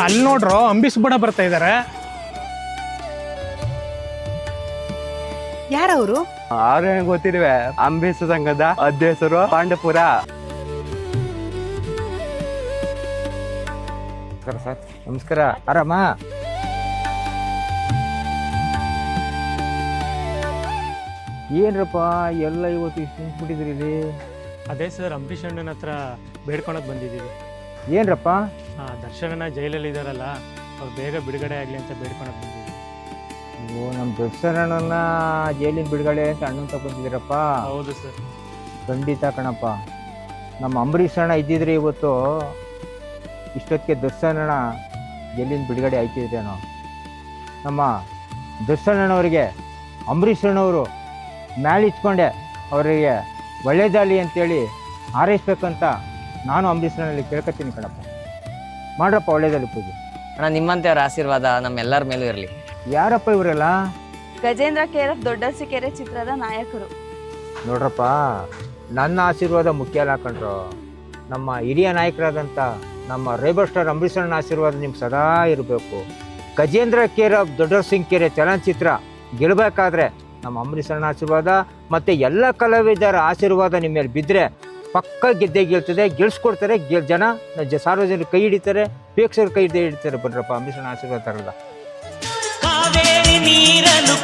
ಅಲ್ಲಿ ನೋಡ್ರು ಅಂಬಿಸ್ ಬಡ ಬರ್ತಾ ಇದಾರೆ. ಯಾರವರು? ಅವ್ರ ಗೊತ್ತಿರುವೆ, ಅಂಬೀಸು ಸಂಘದ ಅಧ್ಯಕ್ಷರು ಪಾಂಡಪುರ. ನಮಸ್ಕಾರ ಸರ್. ನಮಸ್ಕಾರ. ಆರಾಮ? ಏನ್ರಪ್ಪ ಎಲ್ಲ ಇವತ್ತು ಇಷ್ಟು ನಿಂತ್ಬಿಟ್ಟಿದ್ರಿ ಇಲ್ಲಿ? ಅದೇ ಸರ್, ಅಂಬರೀಷ್ ಅಣ್ಣನ ಹತ್ರ ಬೇಡ್ಕೊಳಕ್ ಬಂದಿದ್ದೀವಿ. ಏನ್ರಪ್ಪ? ದರ್ಶನನ ಜೈಲಲ್ಲಿ ಇದಾರಲ್ಲ, ಅವ್ರು ಬೇಗ ಬಿಡುಗಡೆ ಆಗಲಿ ಅಂತ ಬೇಡ್ಕೊಳಕ್ ಬಂದಿದ್ದೀವಿ. ಓ, ನಮ್ಮ ದರ್ಶನನ ಜೈಲಿನ ಬಿಡುಗಡೆ ಅಂತ ಅಣ್ಣನ್ ತಗೊಂಡಿದ್ದೀರಪ್ಪ? ಹೌದು ಸರ್. ಖಂಡಿತ ಕಣಪ್ಪ. ನಮ್ಮ ಅಂಬರೀಷ್ ಅಣ್ಣ ಇದ್ದಿದ್ರೆ ಇವತ್ತು ಇಷ್ಟೊತ್ತಿಗೆ ದರ್ಶನಣ್ಣ ಜೈಲಿನ ಬಿಡುಗಡೆ ಆಯ್ತಿದ್ರೇನೋ. ನಮ್ಮ ದರ್ಶನಣ್ಣವರಿಗೆ ಅಂಬರೀಷ್ ಅಣ್ಣವರು ಮ್ಯಾಲಿಚ್ಕೊಂಡೆ ಅವರಿಗೆ ಒಳ್ಳೇದಾಗಲಿ ಅಂತೇಳಿ ಹಾರೈಸ್ಬೇಕಂತ ನಾನು ಅಂಬರೀಷ್ ಅಣ್ಣಲ್ಲಿ ಕೇಳ್ಕೊತೀನಿ ಕಣಪ್ಪ. ಮಾಡ್ರಪ್ಪ ಒಳ್ಳೇದಾಗಲಿ ಪೂಜೆ. ಅಣ್ಣ, ನಿಮ್ಮಂತೆಯವ್ರ ಆಶೀರ್ವಾದ ನಮ್ಮೆಲ್ಲರ ಮೇಲೂ ಇರಲಿ. ಯಾರಪ್ಪ ಇವರೆಲ್ಲ? ಗಜೇಂದ್ರ KRF ದೊಡ್ಡರಸಿಕೆರೆ ಚಿತ್ರದ ನಾಯಕರು. ನೋಡ್ರಪ್ಪ, ನನ್ನ ಆಶೀರ್ವಾದ ಮುಖ್ಯ ಅಲ್ಲ ಕಣ್ರು. ನಮ್ಮ ಹಿರಿಯ ನಾಯಕರಾದಂಥ ನಮ್ಮ ರೇಬರ್ ಸ್ಟಾರ್ ಅಂಬರೀಷ್ ಅಣ್ಣನ ಆಶೀರ್ವಾದ ನಿಮ್ಗೆ ಸದಾ ಇರಬೇಕು. ಗಜೇಂದ್ರ KRF ದೊಡ್ಡರಸಿಕೆರೆ ಚಲನಚಿತ್ರ ಗೆಲ್ಲಬೇಕಾದ್ರೆ ನಮ್ಮ ಅಂಬರೀಷ್ ಅಣ್ಣನ ಆಶೀರ್ವಾದ ಮತ್ತು ಎಲ್ಲ ಕಲಾವಿದರ ಆಶೀರ್ವಾದ ನಿಮ್ಮ ಮೇಲೆ ಬಿದ್ದರೆ ಪಕ್ಕ ಗೆದ್ದೇ ಗೆಲ್ತದೆ, ಗೆಲ್ಸ್ಕೊಡ್ತಾರೆ. ಜನ ಸಾರ್ವಜನಿಕರು ಕೈ ಹಿಡಿತಾರೆ, ಪ್ರೇಕ್ಷಕರು ಕೈ ಹಿಡಿತಾರೆ. ಬನ್ರಪ್ಪ, ಅಂಬರೀಷ್ ಅಣ್ಣನ ಆಶೀರ್ವಾದ ತರಲ್ಲ. ಕಾವೇರಿ ನೀರನ್ನು